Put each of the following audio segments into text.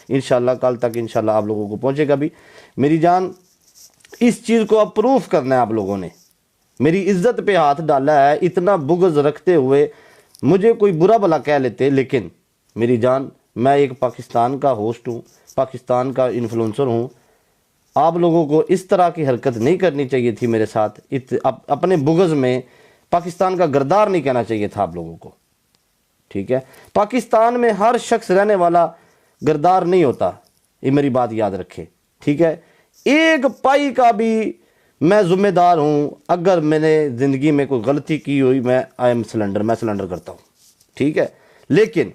انشاءاللہ کل تک انشاءاللہ آپ لوگوں کو پہنچے گا بھی۔ میری جان اس چیز کو اب پروف کرنا ہے، آپ لوگوں نے میری عزت پہ ہاتھ ڈالا ہے، اتنا بغض رکھتے ہوئے مجھے کوئی برا بھلا کہہ لیتے، لیکن میری جان میں ایک پاکستان کا ہوسٹ ہوں، پاکستان کا انفلوئنسر ہوں، آپ لوگوں کو اس طرح کی حرکت نہیں کرنی چاہیے تھی میرے ساتھ، اپنے بغض میں پاکستان کا گردار نہیں کہنا چاہیے تھا آپ لوگوں کو، ٹھیک ہے؟ پاکستان میں ہر شخص رہنے والا گردار نہیں ہوتا، یہ میری بات یاد رکھے، ٹھیک ہے؟ ایک پائی کا بھی میں ذمہ دار ہوں، اگر میں نے زندگی میں کوئی غلطی کی ہوئی میں سلنڈر کرتا ہوں، ٹھیک ہے؟ لیکن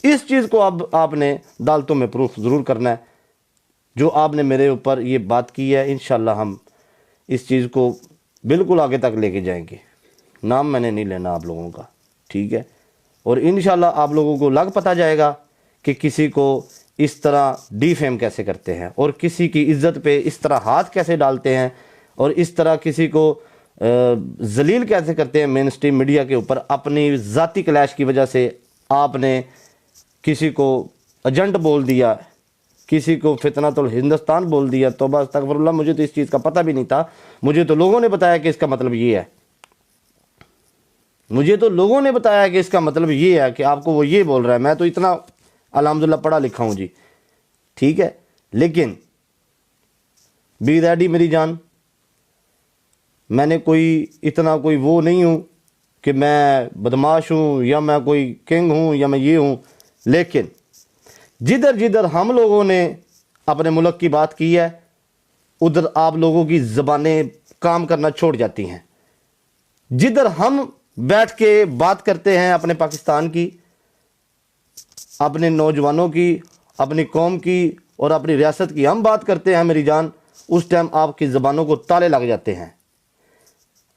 اس چیز کو اب آپ نے عدالتوں میں پروف ضرور کرنا ہے، جو آپ نے میرے اوپر یہ بات کی ہے، انشاءاللہ ہم اس چیز کو بالکل آگے تک لے کے جائیں گے، نام میں نے نہیں لینا آپ لوگوں کا، ٹھیک ہے؟ اور انشاءاللہ آپ لوگوں کو لگ پتہ جائے گا کہ کسی کو اس طرح ڈی فیم کیسے کرتے ہیں، اور کسی کی عزت پہ اس طرح ہاتھ کیسے ڈالتے ہیں، اور اس طرح کسی کو ذلیل کیسے کرتے ہیں مین اسٹریم میڈیا کے اوپر۔ اپنی ذاتی کلیش کی وجہ سے آپ نے کسی کو ایجنٹ بول دیا، کسی کو فتنۃ الہندوستان بول دیا، توبہ استغفر اللہ، مجھے تو اس چیز کا پتہ بھی نہیں تھا، مجھے تو لوگوں نے بتایا کہ اس کا مطلب یہ ہے، مجھے تو لوگوں نے بتایا کہ اس کا مطلب یہ ہے کہ آپ کو وہ یہ بول رہا ہے، میں تو اتنا الحمدللہ پڑھا لکھا ہوں جی، ٹھیک ہے؟ لیکن بی ریڈی میری جان، میں نے اتنا کوئی وہ نہیں ہوں کہ میں بدماش ہوں یا میں کوئی کنگ ہوں یا میں یہ ہوں، لیکن جدھر جدھر ہم لوگوں نے اپنے ملک کی بات کی ہے ادھر آپ لوگوں کی زبانیں کام کرنا چھوڑ جاتی ہیں۔ جدھر ہم بیٹھ کے بات کرتے ہیں اپنے پاکستان کی، اپنے نوجوانوں کی، اپنی قوم کی اور اپنی ریاست کی ہم بات کرتے ہیں میری جان، اس ٹائم آپ کی زبانوں کو تالے لگ جاتے ہیں۔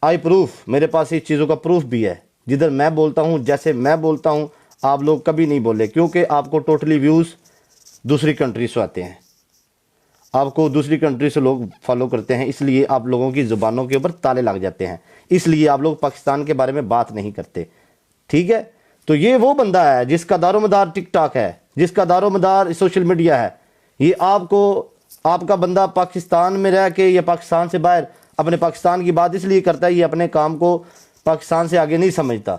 آئی پروف، میرے پاس اس چیزوں کا پروف بھی ہے، جدھر میں بولتا ہوں جیسے میں بولتا ہوں آپ لوگ کبھی نہیں بولے، کیونکہ آپ کو ٹوٹلی ویوز دوسری کنٹری سے آتے ہیں، آپ کو دوسری کنٹری سے لوگ فالو کرتے ہیں، اس لیے آپ لوگوں کی زبانوں کے اوپر تالے لگ جاتے ہیں، اس لیے آپ لوگ پاکستان کے بارے میں بات نہیں کرتے، ٹھیک ہے؟ تو یہ وہ بندہ ہے جس کا دار و مدار ٹک ٹاک ہے، جس کا دار و مدار سوشل میڈیا ہے، یہ آپ کا بندہ پاکستان میں رہ کے یا پاکستان سے باہر اپنے پاکستان کی بات اس لیے کرتا ہے، یہ اپنے کام کو پاکستان سے آگے نہیں سمجھتا،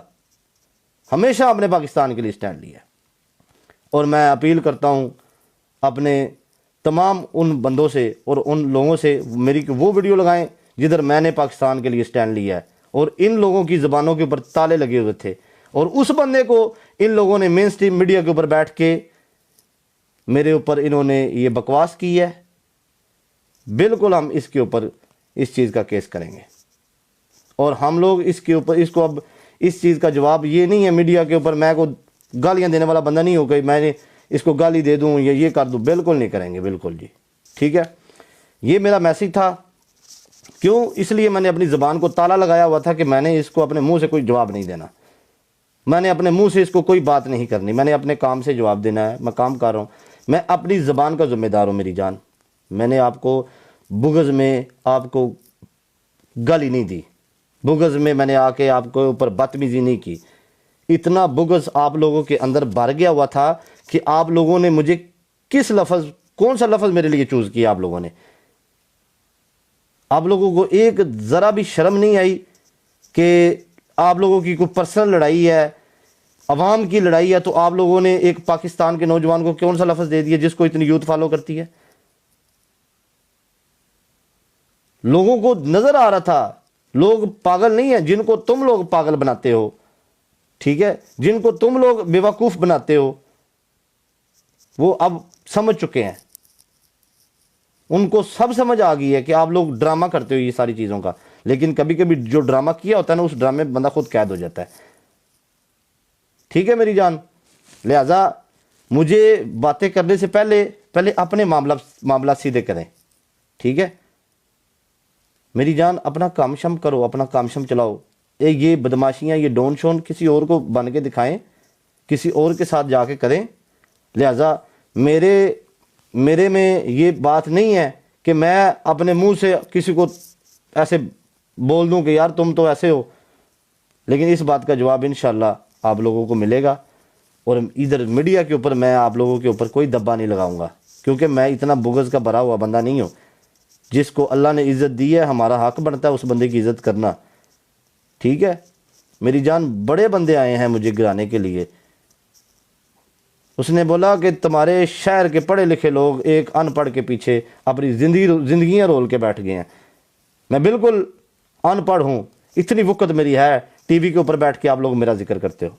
ہمیشہ اپنے پاکستان کے لیے سٹینڈ لیا۔ اور میں اپیل کرتا ہوں اپنے تمام ان بندوں سے اور ان لوگوں سے، میری وہ ویڈیو لگائیں جدھر میں نے پاکستان کے لیے سٹینڈ لیا ہے، اور ان لوگوں کی زبانوں کے اوپر تالے لگے ہوئے تھے، اور اس بندے کو ان لوگوں نے مین اسٹریم میڈیا کے اوپر بیٹھ کے میرے اوپر انہوں نے یہ بکواس کی ہے، بالکل ہم اس کے اوپر اس چیز کا کیس کریں گے، اور ہم لوگ اس کے اوپر اس کو اب اس چیز کا جواب یہ نہیں ہے میڈیا کے اوپر، میں کو گالیاں دینے والا بندہ نہیں ہو کہ میں نے اس کو گالی دے دوں یا یہ کر دوں، بالکل نہیں کریں گے، بالکل جی، ٹھیک ہے؟ یہ میرا میسیج تھا، کیوں؟ اس لیے میں نے اپنی زبان کو تالا لگایا ہوا تھا کہ میں نے اس کو اپنے منہ سے کوئی جواب نہیں دینا، میں نے اپنے منہ سے اس کو کوئی بات نہیں کرنی، میں نے اپنے کام سے جواب دینا ہے، میں کام کر رہا ہوں، میں اپنی زبان کا ذمہ دار ہوں میری جان، میں نے آپ کو بغض میں آپ کو گالی نہیں دی، بغض میں نے آ کے آپ کو اوپر بدتمیزی نہیں کی، اتنا بغض آپ لوگوں کے اندر بھر گیا ہوا تھا کہ آپ لوگوں نے مجھے کون سا لفظ میرے لیے چوز کیا، آپ لوگوں نے، آپ لوگوں کو ایک ذرا بھی شرم نہیں آئی کہ آپ لوگوں کی کوئی پرسنل لڑائی ہے، عوام کی لڑائی ہے، تو آپ لوگوں نے ایک پاکستان کے نوجوان کو کون سا لفظ دے دیا جس کو اتنی یوتھ فالو کرتی ہے؟ لوگوں کو نظر آ رہا تھا، لوگ پاگل نہیں ہیں جن کو تم لوگ پاگل بناتے ہو، ٹھیک ہے؟ جن کو تم لوگ بیوقوف بناتے ہو وہ اب سمجھ چکے ہیں، ان کو سب سمجھ آ گئی ہے کہ آپ لوگ ڈرامہ کرتے ہو یہ ساری چیزوں کا، لیکن کبھی کبھی جو ڈرامہ کیا ہوتا ہے نا اس ڈرامے میں بندہ خود قید ہو جاتا ہے، ٹھیک ہے میری جان؟ لہذا مجھے باتیں کرنے سے پہلے اپنے معاملات سیدھے کریں، ٹھیک ہے میری جان؟ اپنا کام شم کرو، اپنا کام شم چلاؤ، یہ بدماشیاں، یہ ڈون شون کسی اور کو بن کے دکھائیں، کسی اور کے ساتھ جا کے کریں، لہذا میرے میں یہ بات نہیں ہے کہ میں اپنے منہ سے کسی کو ایسے بول دوں کہ یار تم تو ایسے ہو، لیکن اس بات کا جواب انشاءاللہ آپ لوگوں کو ملے گا، اور ادھر میڈیا کے اوپر میں آپ لوگوں کے اوپر کوئی دبا نہیں لگاؤں گا، کیونکہ میں اتنا بغض کا بھرا ہوا بندہ نہیں ہوں۔ جس کو اللہ نے عزت دی ہے ہمارا حق بنتا ہے اس بندے کی عزت کرنا، ٹھیک ہے میری جان۔ بڑے بندے آئے ہیں مجھے گرانے کے لیے، اس نے بولا کہ تمہارے شہر کے پڑھے لکھے لوگ ایک ان پڑھ کے پیچھے اپنی زندگیاں رول کے بیٹھ گئے ہیں۔ میں بالکل ان پڑھ ہوں، اتنی وقت میری ہے، ٹی وی کے اوپر بیٹھ کے آپ لوگ میرا ذکر کرتے ہو۔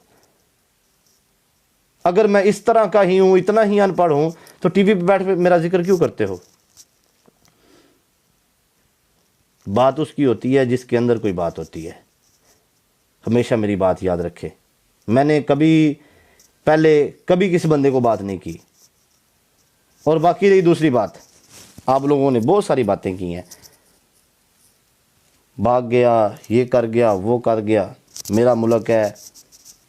اگر میں اس طرح کا ہی ہوں، اتنا ہی ان پڑھ ہوں، تو ٹی وی پہ بیٹھ کے میرا ذکر کیوں کرتے ہو؟ بات اس کی ہوتی ہے جس کے اندر کوئی بات ہوتی ہے، ہمیشہ میری بات یاد رکھے۔ میں نے پہلے کبھی کسی بندے کو بات نہیں کی۔ اور باقی رہی دوسری بات، آپ لوگوں نے بہت ساری باتیں کی ہیں، بھاگ گیا، یہ کر گیا، وہ کر گیا۔ میرا ملک ہے،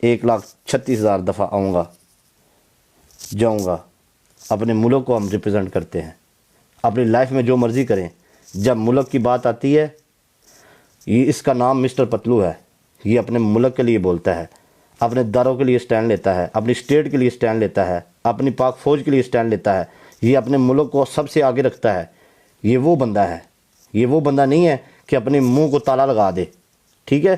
1,36,000 دفعہ آؤں گا، جاؤں گا۔ اپنے ملک کو ہم ریپرزینٹ کرتے ہیں، اپنی لائف میں جو مرضی کریں۔ جب ملک کی بات آتی ہے، یہ اس کا نام مسٹر پتلو ہے، یہ اپنے ملک کے لیے بولتا ہے، اپنے داروں کے لیے سٹینڈ لیتا ہے، اپنی اسٹیٹ کے لیے سٹینڈ لیتا ہے، اپنی پاک فوج کے لیے سٹینڈ لیتا ہے، یہ اپنے ملک کو سب سے آگے رکھتا ہے۔ یہ وہ بندہ ہے، یہ وہ بندہ نہیں ہے کہ اپنے منہ کو تالا لگا دے، ٹھیک ہے۔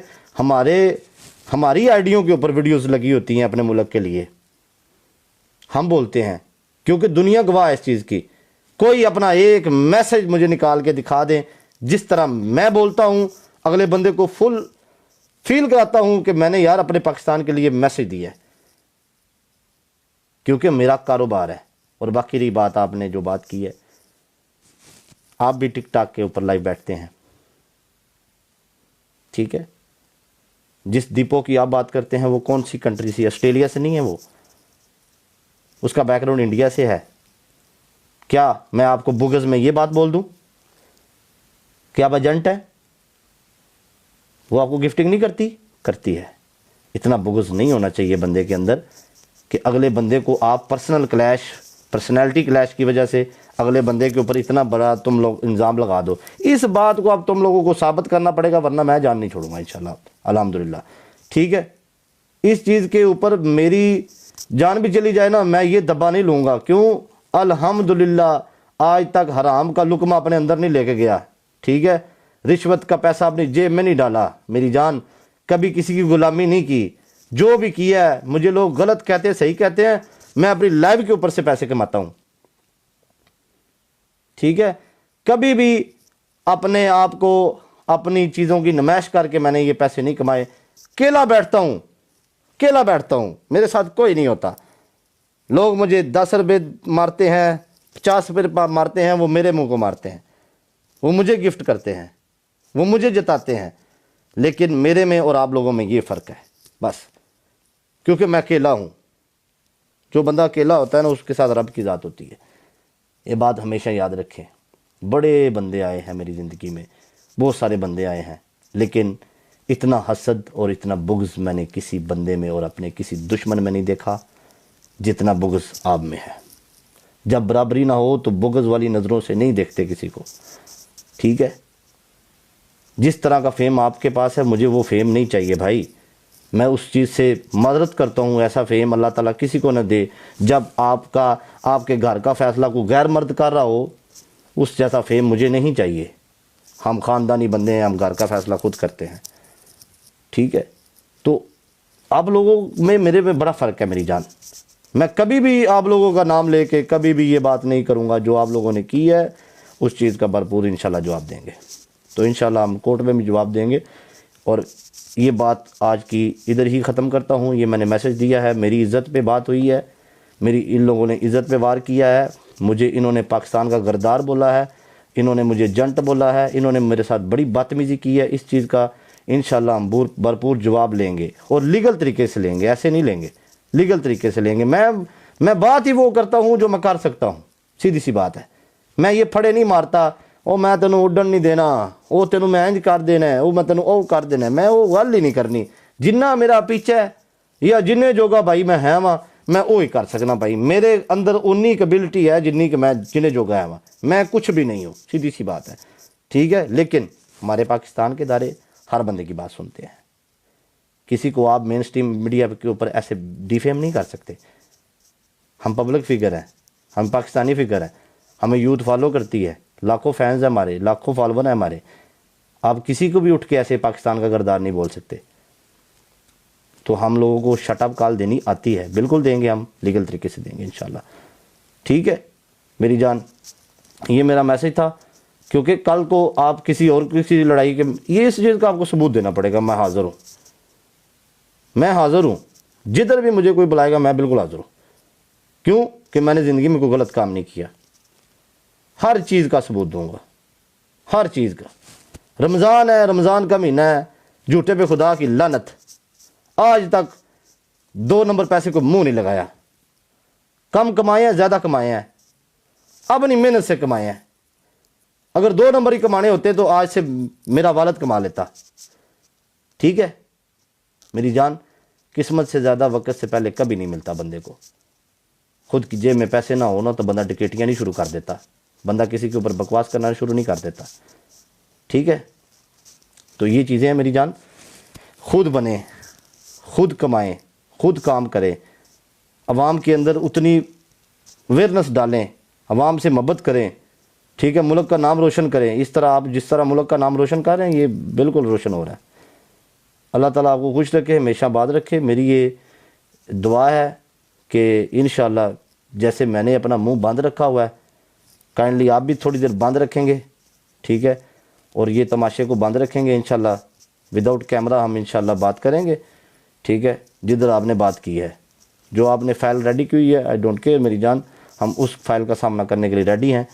ہماری آئیڈیوں کے اوپر ویڈیوز لگی ہوتی ہیں اپنے ملک کے لیے، ہم بولتے ہیں، کیونکہ دنیا گواہ ہے اس چیز کی۔ کوئی اپنا ایک میسج مجھے نکال کے دکھا دیں، جس طرح میں بولتا ہوں اگلے بندے کو فل فیل کراتا ہوں کہ میں نے یار اپنے پاکستان کے لیے میسج دیا ہے، کیونکہ میرا کاروبار ہے۔ اور باقی رہی بات، آپ نے جو بات کی ہے، آپ بھی ٹک ٹاک کے اوپر لائیو بیٹھتے ہیں، ٹھیک ہے۔ جس ڈپو کی آپ بات کرتے ہیں وہ کون سی کنٹری سے؟ آسٹریلیا سے نہیں ہے وہ، اس کا بیک گراؤنڈ انڈیا سے ہے۔ کیا میں آپ کو بغض میں یہ بات بول دوں کہ آپ ایجنٹ ہیں؟ وہ آپ کو گفٹنگ نہیں کرتی ہے۔ اتنا بغض نہیں ہونا چاہیے بندے کے اندر کہ اگلے بندے کو آپ پرسنالٹی کلیش کی وجہ سے اگلے بندے کے اوپر اتنا بڑا تم لوگ الزام لگا دو۔ اس بات کو اب تم لوگوں کو ثابت کرنا پڑے گا، ورنہ میں جان نہیں چھوڑوں گا انشاءاللہ، الحمدللہ، ٹھیک ہے۔ اس چیز کے اوپر میری جان بھی چلی جائے نا، میں یہ دبا نہیں لوں گا۔ کیوں؟ الحمدللہ آج تک حرام کا لقمہ اپنے اندر نہیں لے کے گیا، ٹھیک ہے۔ رشوت کا پیسہ اپنی جیب میں نہیں ڈالا میری جان، کبھی کسی کی غلامی نہیں کی۔ جو بھی کیا ہے، مجھے لوگ غلط کہتے ہیں، صحیح کہتے ہیں، میں اپنی لائف کے اوپر سے پیسے کماتا ہوں، ٹھیک ہے۔ کبھی بھی اپنے آپ کو اپنی چیزوں کی نمائش کر کے میں نے یہ پیسے نہیں کمائے۔ کیلا بیٹھتا ہوں، میرے ساتھ کوئی نہیں ہوتا۔ لوگ مجھے 10 روپے مارتے ہیں، 50 روپے مارتے ہیں، وہ میرے منہ کو مارتے ہیں، وہ مجھے گفٹ کرتے ہیں، وہ مجھے جتاتے ہیں۔ لیکن میرے میں اور آپ لوگوں میں یہ فرق ہے بس، کیونکہ میں اکیلا ہوں۔ جو بندہ اکیلا ہوتا ہے نا، اس کے ساتھ رب کی ذات ہوتی ہے۔ یہ بات ہمیشہ یاد رکھیں۔ بڑے بندے آئے ہیں میری زندگی میں، بہت سارے بندے آئے ہیں، لیکن اتنا حسد اور اتنا بغض میں نے کسی بندے میں اور اپنے کسی دشمن میں نہیں دیکھا جتنا بغض آپ میں ہے۔ جب برابری نہ ہو تو بغض والی نظروں سے نہیں دیکھتے کسی کو، ٹھیک ہے۔ جس طرح کا فیم آپ کے پاس ہے، مجھے وہ فیم نہیں چاہیے بھائی۔ میں اس چیز سے معذرت کرتا ہوں، ایسا فیم اللہ تعالیٰ کسی کو نہ دے۔ جب آپ کے گھر کا فیصلہ کو غیر مرد کر رہا ہو، اس جیسا فیم مجھے نہیں چاہیے۔ ہم خاندانی بندے ہیں، ہم گھر کا فیصلہ خود کرتے ہیں، ٹھیک ہے۔ تو آپ لوگوں میں میرے میں بڑا فرق ہے میری جان۔ میں کبھی بھی آپ لوگوں کا نام لے کے کبھی بھی یہ بات نہیں کروں گا۔ جو آپ لوگوں نے کی ہے اس چیز کا بھرپور انشاءاللہ جواب دیں گے۔ تو انشاءاللہ ہم کورٹ میں بھی جواب دیں گے۔ اور یہ بات آج کی ادھر ہی ختم کرتا ہوں۔ یہ میں نے میسج دیا ہے، میری عزت پہ بات ہوئی ہے، میری ان لوگوں نے عزت پہ وار کیا ہے۔ مجھے انہوں نے پاکستان کا غدار بولا ہے، انہوں نے مجھے جنٹ بولا ہے، انہوں نے میرے ساتھ بڑی بدتمیزی کی ہے۔ اس چیز کا انشاءاللہ ہم بھرپور جواب لیں گے، اور لیگل طریقے سے لیں گے، ایسے نہیں لیں گے، لیگل طریقے سے لیں گے۔ میں بات ہی وہ کرتا ہوں جو میں کر سکتا ہوں، سیدھی سی بات ہے۔ میں یہ پھڑے نہیں مارتا، او میں تینوں اڈن نہیں دینا، او تینوں میں انج کر دینا ہے، او میں تینوں او کر دینا ہے۔ میں وہ گل ہی نہیں کرنی۔ جنہ میرا پیچھے ہے یا جنہیں جوگا بھائی میں ہے وہاں، میں وہی کر سکنا بھائی۔ میرے اندر انی کیبلٹی ہے جنی کہ میں جنہیں جوگا ہے وہاں، میں کچھ بھی نہیں ہوں، سیدھی سی بات ہے، ٹھیک ہے۔ لیکن ہمارے پاکستان کے ادارے ہر بندے کی بات سنتے ہیں، کسی کو آپ مین اسٹریم میڈیا کے اوپر ایسے ڈیفیم نہیں کر سکتے. ہم پبلک فگر ہیں, ہم پاکستانی فگر ہیں, ہمیں یوتھ فالو کرتی ہے, لاکھوں فینز ہیں ہمارے, لاکھوں فالوور ہیں ہمارے. آپ کسی کو بھی اٹھ کے ایسے پاکستان کا کردار نہیں بول سکتے. تو ہم لوگوں کو شٹ اپ کال دینی آتی ہے, بالکل دیں گے, ہم لیگل طریقے سے دیں گے انشاءاللہ. ٹھیک ہے میری جان, یہ میرا میسج تھا. کیونکہ کل کو آپ کسی اور کسی لڑائی کے, یہ اس چیز کا آپ کو ثبوت دینا پڑے گا. میں حاضر ہوں, میں حاضر ہوں, جدھر بھی مجھے کوئی بلائے گا میں بالکل حاضر ہوں. کیوں کہ میں نے زندگی میں کوئی غلط کام نہیں کیا. ہر چیز کا ثبوت دوں گا, ہر چیز کا. رمضان ہے, رمضان کا مہینہ ہے, جھوٹے پہ خدا کی لعنت, آج تک 2 نمبر پیسے کو منہ نہیں لگایا. کم کمائے ہیں, زیادہ کمائے ہیں, اپنی محنت سے کمائے ہیں. اگر 2 نمبر ہی کمانے ہوتے تو آج سے میرا والد کما لیتا. ٹھیک ہے میری جان, قسمت سے زیادہ وقت سے پہلے کبھی نہیں ملتا بندے کو. خود کی جیب میں پیسے نہ ہونا تو بندہ ڈکیٹیاں نہیں شروع کر دیتا, بندہ کسی کے اوپر بکواس کرنا شروع نہیں کر دیتا. ٹھیک ہے, تو یہ چیزیں ہیں میری جان. خود بنیں, خود کمائیں, خود کام کریں, عوام کے اندر اتنی اویئرنیس ڈالیں, عوام سے محبت کریں. ٹھیک ہے, ملک کا نام روشن کریں. اس طرح آپ جس طرح ملک کا نام روشن کر رہے ہیں یہ بالکل روشن ہو رہا ہے. اللہ تعالیٰ آپ کو خوش رکھے, ہمیشہ آباد رکھے. میری یہ دعا ہے کہ انشاءاللہ جیسے میں نے اپنا منہ بند رکھا ہوا ہے, کائنڈلی آپ بھی تھوڑی دیر بند رکھیں گے. ٹھیک ہے, اور یہ تماشے کو بند رکھیں گے. انشاءاللہ وداؤٹ کیمرہ ہم انشاءاللہ بات کریں گے. ٹھیک ہے, جدھر آپ نے بات کی ہے, جو آپ نے فائل ریڈی کی ہوئی ہے, آئی ڈونٹ کیئر میری جان, ہم اس فائل کا سامنا کرنے کے لیے ریڈی ہیں.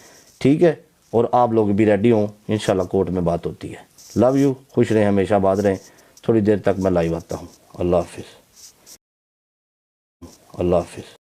ٹھیک ہے, اور آپ لوگ بھی ریڈی ہوں. انشاءاللہ کورٹ میں بات ہوتی ہے. لو یو, خوش رہیں, ہمیشہ آباد رہیں. تھوڑی دیر تک میں لائیو آتا ہوں. اللہ حافظ, اللہ حافظ.